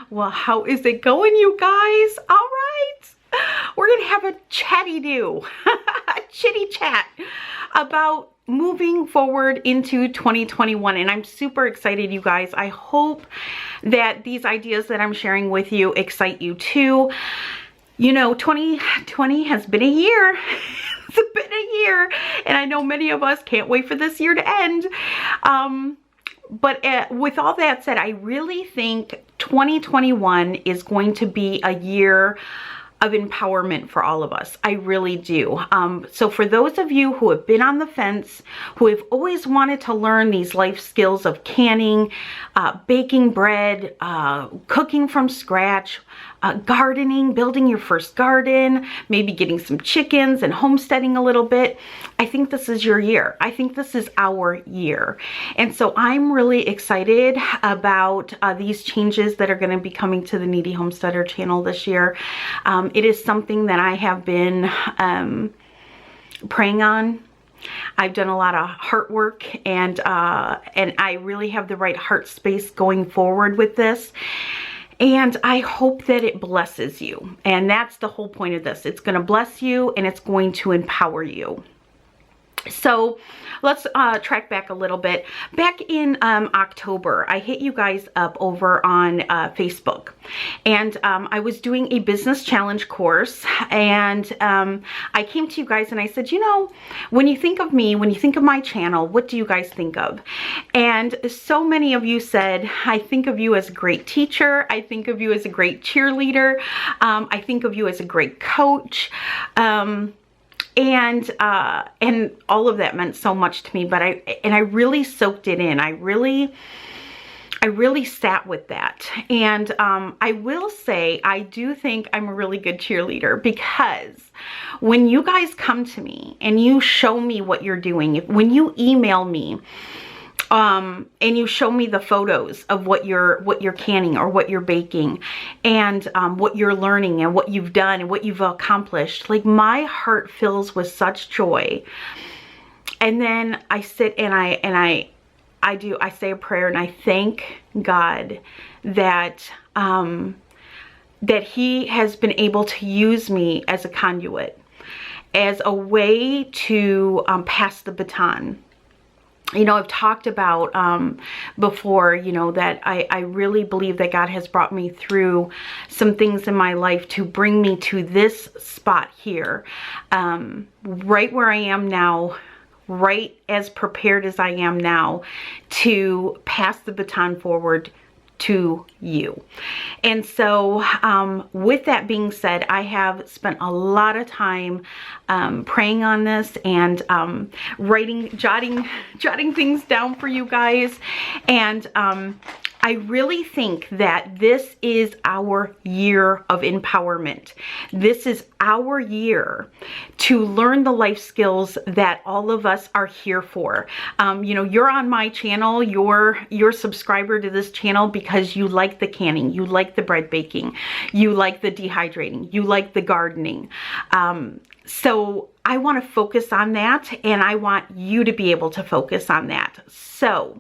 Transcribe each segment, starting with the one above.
Well, how is it going, you guys? All right. We're going to have a chatty-do, a chitty chat about moving forward into 2021. And I'm super excited, you guys. I hope that these ideas that I'm sharing with you excite you too. You know, 2020 has been a year. It's been a year. And I know many of us can't wait for this year to end. But with all that said, I really think 2021 is going to be a year of empowerment for all of us. I really do. So for those of you who have been on the fence, who have always wanted to learn these life skills of canning, baking bread, cooking from scratch, gardening, building your first garden, maybe getting some chickens and homesteading a little bit, I think this is your year. I think this is our year. And so I'm really excited about these changes that are going to be coming to the Kneady Homesteader channel this year. It is something that I have been praying on. I've done a lot of heart work, and I really have the right heart space going forward with this. And I hope that it blesses you. And that's the whole point of this. It's going to bless you and it's going to empower you. So let's track back a little bit. Back in October, I hit you guys up over on Facebook, and I was doing a business challenge course, and I came to you guys and I said, you know, when you think of me, when you think of my channel, what do you guys think of? And so many of you said, I think of you as a great teacher. I think of you as a great cheerleader. I think of you as a great coach. And all of that meant so much to me, but I really soaked it in. I really sat with that. And I will say, I do think I'm a really good cheerleader, because when you guys come to me and you show me what you're doing, when you email me, and you show me the photos of what you're canning or what you're baking, and what you're learning and what you've done and what you've accomplished, like, my heart fills with such joy. And then I sit and I say a prayer, and I thank God that that He has been able to use me as a conduit, as a way to pass the baton. You know, I've talked about before, you know, that I really believe that God has brought me through some things in my life to bring me to this spot here, right where I am now, right as prepared as I am now to pass the baton forward to you. And so with that being said, I have spent a lot of time praying on this and jotting things down for you guys. And I really think that this is our year of empowerment. This is our year to learn the life skills that all of us are here for. You know, you're on my channel, you're a subscriber to this channel because you like the canning, you like the bread baking, you like the dehydrating, you like the gardening. So I want to focus on that, and I want you to be able to focus on that. So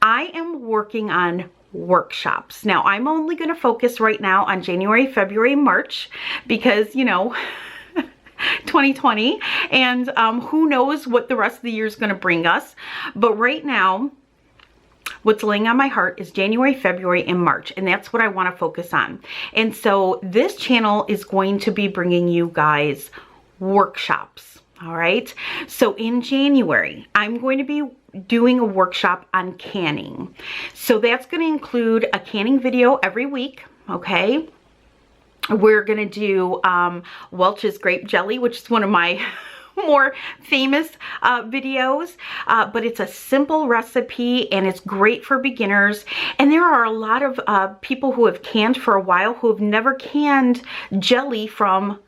I am working on workshops. Now, I'm only going to focus right now on January, February, March, because, you know, 2020, and who knows what the rest of the year is going to bring us. But right now, what's laying on my heart is January, February, and March, and that's what I want to focus on. And so this channel is going to be bringing you guys workshops. All right. So in January, I'm going to be doing a workshop on canning. So that's going to include a canning video every week. Okay. We're going to do Welch's grape jelly, which is one of my more famous videos, but it's a simple recipe and it's great for beginners. And there are a lot of people who have canned for a while who have never canned jelly from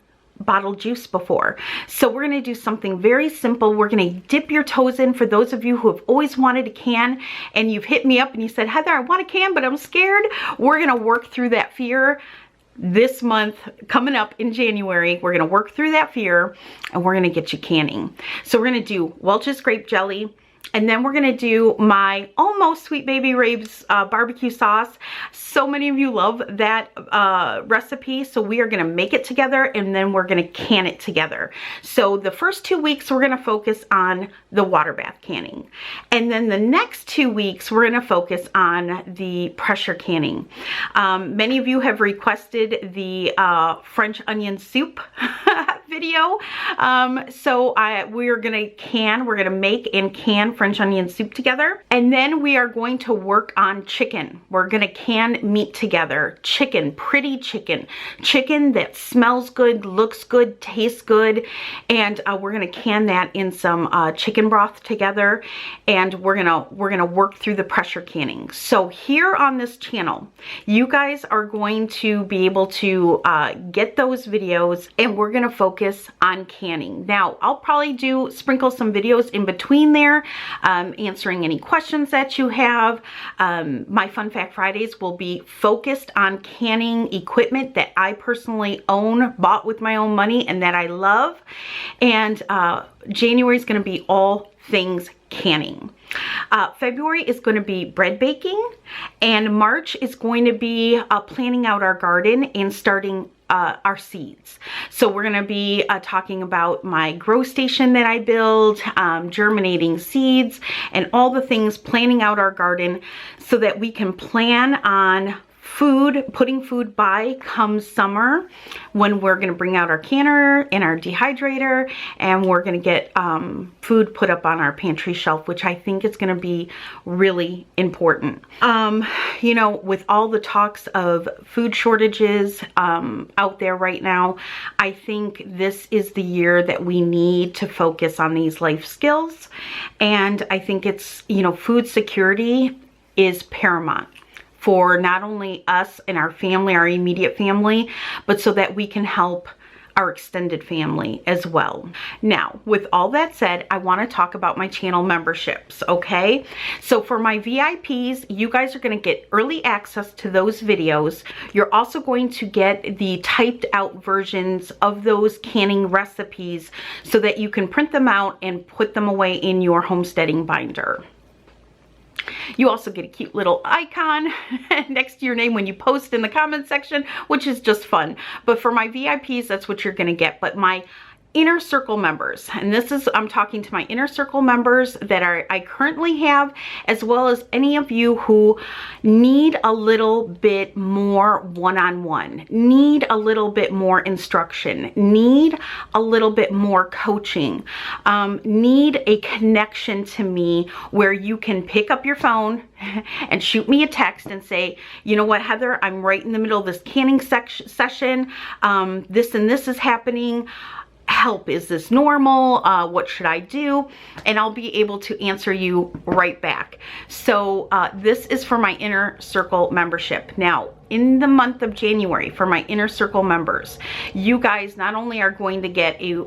bottled juice before. So we're going to do something very simple. We're going to dip your toes in for those of you who have always wanted to can, and you've hit me up and you said, Heather, I want to can, but I'm scared. We're going to work through that fear this month coming up in January. We're going to work through that fear and we're going to get you canning. So we're going to do Welch's grape jelly. And then we're gonna do my almost Sweet Baby Rabe's barbecue sauce. So many of you love that recipe, so we are gonna make it together and then we're gonna can it together. So the first 2 weeks we're gonna focus on the water bath canning. And then the next 2 weeks we're gonna focus on the pressure canning. Many of you have requested the French onion soup video. So we're gonna make and can French onion soup together. And then we are going to work on chicken. We're gonna can meat together. Chicken, pretty chicken. Chicken that smells good, looks good, tastes good. And we're gonna can that in some chicken broth together. And we're gonna work through the pressure canning. So here on this channel, you guys are going to be able to get those videos, and we're gonna focus on canning. Now, I'll probably sprinkle some videos in between there, answering any questions that you have. My Fun Fact Fridays will be focused on canning equipment that I personally own, bought with my own money, and that I love. And January is going to be all things canning. February is going to be bread baking, and March is going to be planning out our garden and starting our seeds. So we're going to be talking about my grow station that I build, germinating seeds, and all the things, planning out our garden so that we can plan on putting food by come summer, when we're going to bring out our canner and our dehydrator, and we're going to get food put up on our pantry shelf, which I think is going to be really important. You know, with all the talks of food shortages out there right now, I think this is the year that we need to focus on these life skills. And I think it's, you know, food security is paramount for not only us and our family, our immediate family, but so that we can help our extended family as well. Now, with all that said, I want to talk about my channel memberships, okay? So for my VIPs, you guys are going to get early access to those videos. You're also going to get the typed out versions of those canning recipes so that you can print them out and put them away in your homesteading binder. You also get a cute little icon next to your name when you post in the comment section, which is just fun. But for my VIPs, that's what you're going to get. But my inner circle members, and this is, I'm talking to my inner circle members that I currently have, as well as any of you who need a little bit more one-on-one, need a little bit more instruction, need a little bit more coaching, need a connection to me where you can pick up your phone and shoot me a text and say, you know what, Heather, I'm right in the middle of this canning session. This and this is happening. Help, is this normal? What should I do? And I'll be able to answer you right back. So this is for my inner circle membership. Now, in the month of January, for my inner circle members, you guys not only are going to get a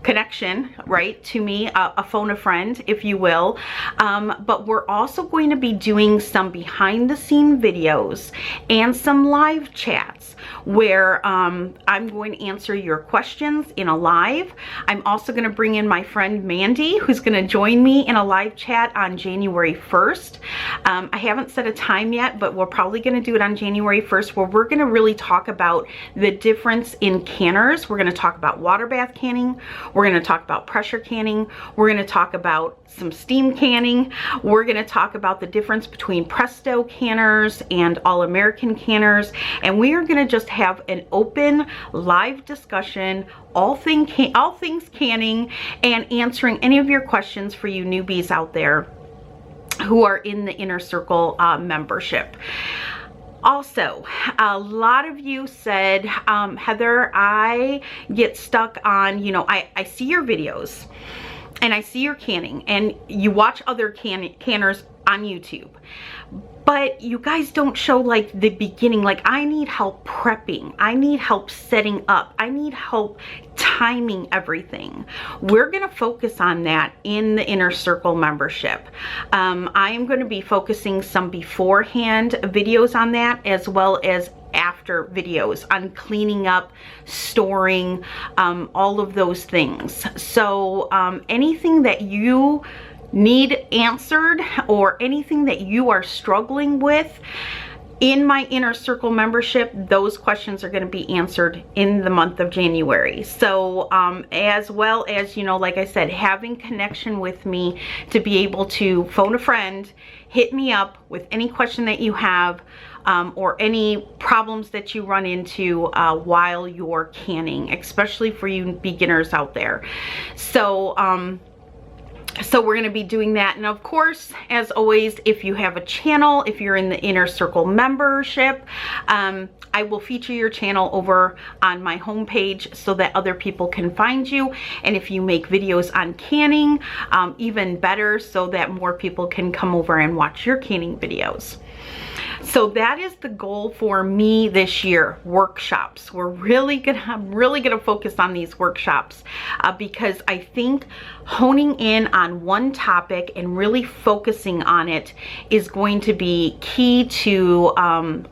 connection, right, to me, a phone a friend, if you will, but we're also going to be doing some behind the scene videos and some live chats where I'm going to answer your questions in a live. I'm also going to bring in my friend Mandy, who's going to join me in a live chat on January 1st. I haven't set a time yet, but we're probably going to do it on January 1st, where we're going to really talk about the difference in canners. We're going to talk about water bath canning. We're going to talk about pressure canning. We're going to talk about some steam canning. We're going to talk about the difference between Presto canners and All-American canners. And we are going to just have an open live discussion, all things canning, and answering any of your questions for you newbies out there who are in the inner circle membership. Also, a lot of you said, Heather, I get stuck on, you know, I see your videos and I see your canning and you watch other canners on YouTube, but you guys don't show like the beginning. Like, I need help prepping. I need help setting up. I need help timing everything. We're going to focus on that in the inner circle membership. I am going to be focusing some beforehand videos on that, as well as after videos on cleaning up, storing, all of those things. So anything that you need answered or anything that you are struggling with in my Inner Circle membership, those questions are going to be answered in the month of January. So as well as, you know, like I said, having connection with me to be able to phone a friend, hit me up with any question that you have, or any problems that you run into while you're canning, especially for you beginners out there. So we're going to be doing that. And of course, as always, if you have a channel, if you're in the Inner Circle membership, I will feature your channel over on my homepage so that other people can find you. And if you make videos on canning, even better, so that more people can come over and watch your canning videos. So that is the goal for me this year, workshops. I'm really gonna focus on these workshops because I think honing in on one topic and really focusing on it is going to be key to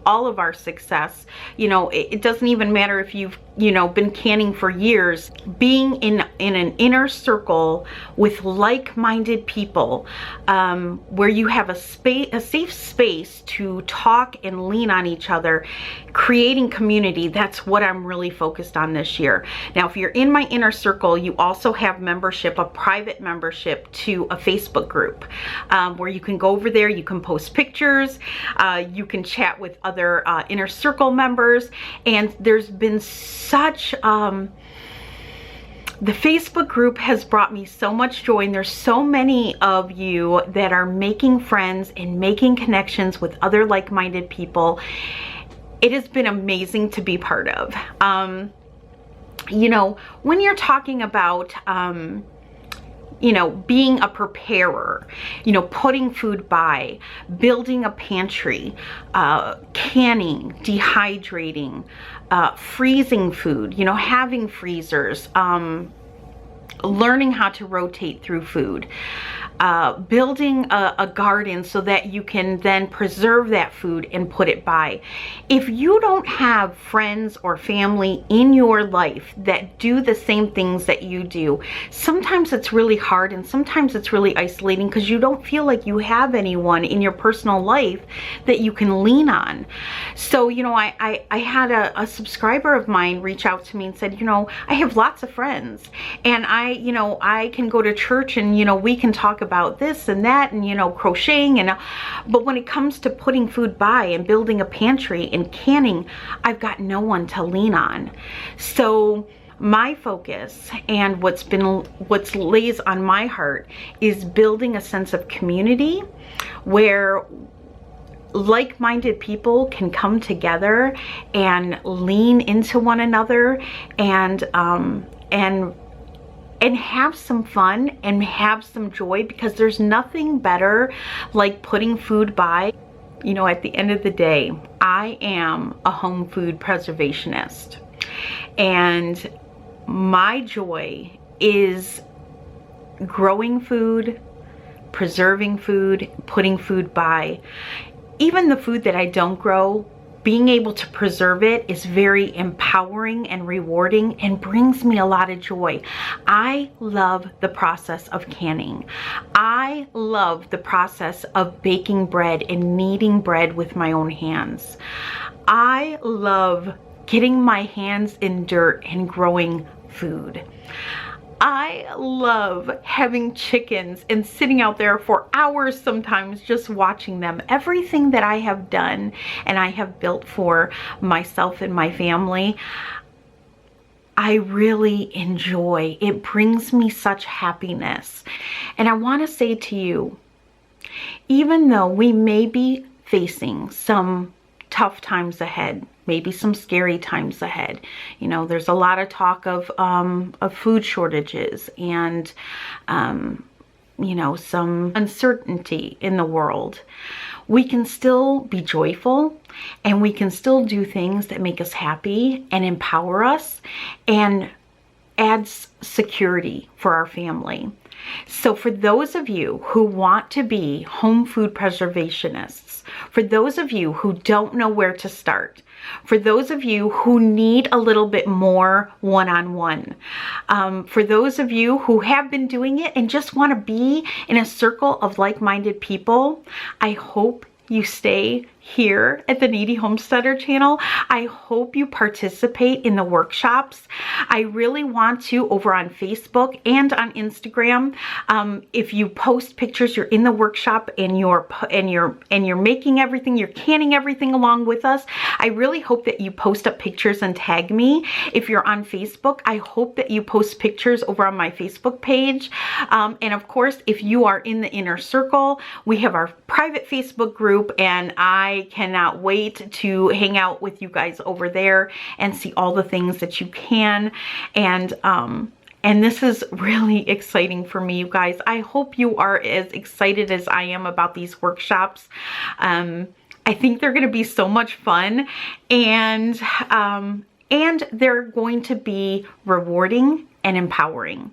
all of our success. You know, it doesn't even matter if you've, you know, been canning for years. Being in an inner circle with like-minded people, where you have a safe space to talk and lean on each other, creating community, that's what I'm really focused on this year. Now, if you're in my Inner Circle, you also have membership, a private membership to a Facebook group, where you can go over there, you can post pictures, you can chat with other Inner Circle members, and there's been such the Facebook group has brought me so much joy, and there's so many of you that are making friends and making connections with other like-minded people. It has been amazing to be part of. You know, when you're talking about you know, being a preparer, you know, putting food by, building a pantry, canning, dehydrating, freezing food, you know, having freezers, learning how to rotate through food, building a garden so that you can then preserve that food and put it by. If you don't have friends or family in your life that do the same things that you do, sometimes it's really hard and sometimes it's really isolating because you don't feel like you have anyone in your personal life that you can lean on. So, you know, I had a subscriber of mine reach out to me and said, you know, I have lots of friends and you know, I can go to church and, you know, we can talk about this and that and, you know, crocheting and, but when it comes to putting food by and building a pantry and canning, I've got no one to lean on. So my focus and what lays on my heart is building a sense of community where like-minded people can come together and lean into one another and have some fun and have some joy, because there's nothing better like putting food by. You know, at the end of the day, I am a home food preservationist, and my joy is growing food, preserving food, putting food by. Even the food that I don't grow, being able to preserve it is very empowering and rewarding and brings me a lot of joy. I love the process of canning. I love the process of baking bread and kneading bread with my own hands. I love getting my hands in dirt and growing food. I love having chickens and sitting out there for hours sometimes just watching them. Everything that I have done and I have built for myself and my family, I really enjoy. It brings me such happiness. And I want to say to you, even though we may be facing some tough times ahead, maybe some scary times ahead. You know, there's a lot of talk of food shortages and, you know, some uncertainty in the world. We can still be joyful and we can still do things that make us happy and empower us and adds security for our family. So for those of you who want to be home food preservationists, For those of you who don't know where to start, for those of you who need a little bit more one-on-one, for those of you who have been doing it and just want to be in a circle of like-minded people, I hope you stay here at the Kneady Homesteader channel. I hope you participate in the workshops. I really want to, over on Facebook and on Instagram, if you post pictures, you're in the workshop and you're making everything, you're canning everything along with us. I really hope that you post up pictures and tag me. If you're on Facebook, I hope that you post pictures over on my Facebook page. And of course, if you are in the inner circle, we have our private Facebook group, and I cannot wait to hang out with you guys over there and see all the things that you can. And this is really exciting for me, you guys. I hope you are as excited as I am about these workshops. I think they're going to be so much fun, and they're going to be rewarding and empowering.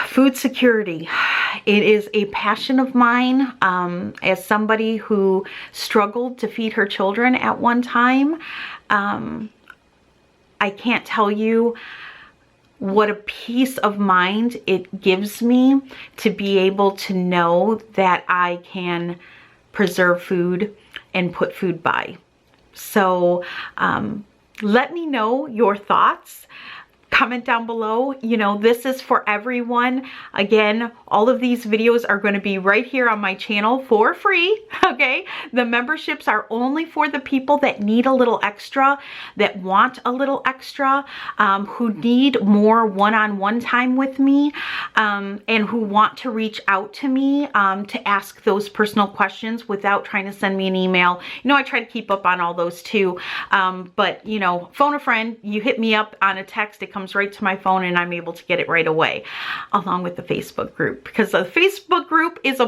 Food security. It is a passion of mine. As somebody who struggled to feed her children at one time, I can't tell you what a peace of mind it gives me to be able to know that I can preserve food and put food by. So let me know your thoughts. Comment down below. You know, this is for everyone. Again, all of these videos are going to be right here on my channel for free, okay? The memberships are only for the people that need a little extra, that want a little extra, who need more one-on-one time with me, and who want to reach out to me to ask those personal questions without trying to send me an email. You know, I try to keep up on all those too, but you know, phone a friend, you hit me up on a text, it comes right to my phone and I'm able to get it right away, along with the Facebook group, because the Facebook group is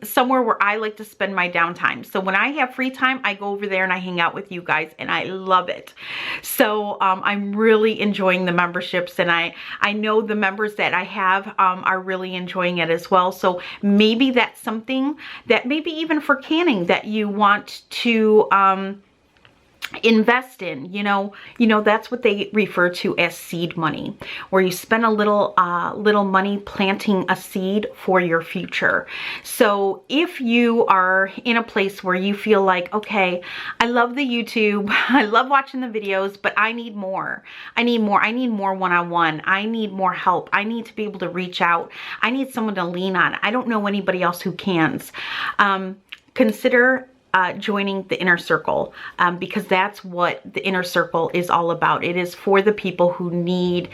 somewhere where I like to spend my downtime. So when I have free time, I go over there and I hang out with you guys, and I love it. So I'm really enjoying the memberships, and I know the members that I have are really enjoying it as well. So maybe that's something that maybe even for canning that you want to invest in. You know, that's what they refer to as seed money, where you spend a little money planting a seed for your future. So if you are in a place where you feel like, okay, I love the YouTube, I love watching the videos, but I need more. I need more one-on-one. I need more help. I need to be able to reach out. I need someone to lean on. I don't know anybody else who cans. Consider joining the inner circle, because that's what the inner circle is all about. It is for the people who need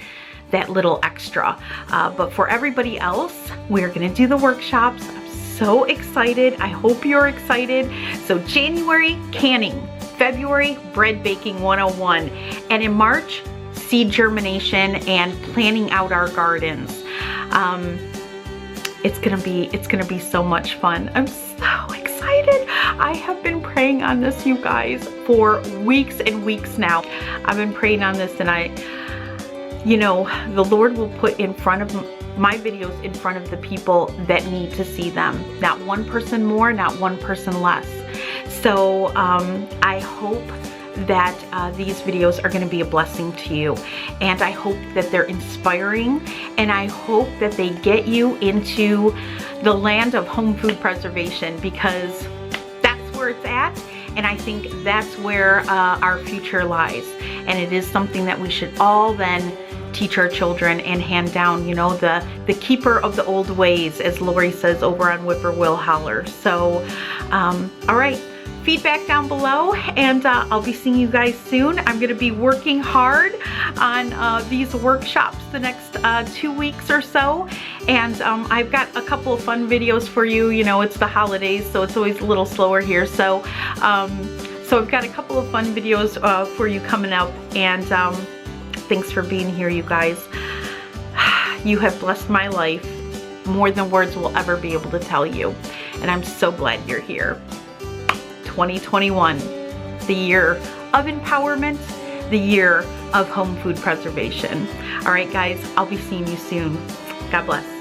that little extra. But for everybody else, we're gonna do the workshops. I'm so excited. I hope you're excited. So January, canning. February, bread baking 101. And in March, seed germination and planning out our gardens. It's gonna be so much fun. I'm so excited. I have been praying on this, you guys, for weeks and weeks now. I've been praying on this, and you know, the Lord will put in front of my videos in front of the people that need to see them. Not one person more, not one person less. So I hope that these videos are going to be a blessing to you, and I hope that they're inspiring, and I hope that they get you into the land of home food preservation, because that's where it's at, and I think that's where our future lies. And it is something that we should all then teach our children and hand down, you know, the keeper of the old ways, as Lori says over on Whippoorwill Holler. So all right, feedback down below, and I'll be seeing you guys soon. I'm going to be working hard on these workshops the next 2 weeks or so, and I've got a couple of fun videos for you. You know, it's the holidays, so it's always a little slower here. So so I've got a couple of fun videos for you coming up, and thanks for being here, you guys. You have blessed my life more than words will ever be able to tell you, and I'm so glad you're here. 2021, the year of empowerment, the year of home food preservation. All right, guys, I'll be seeing you soon. God bless.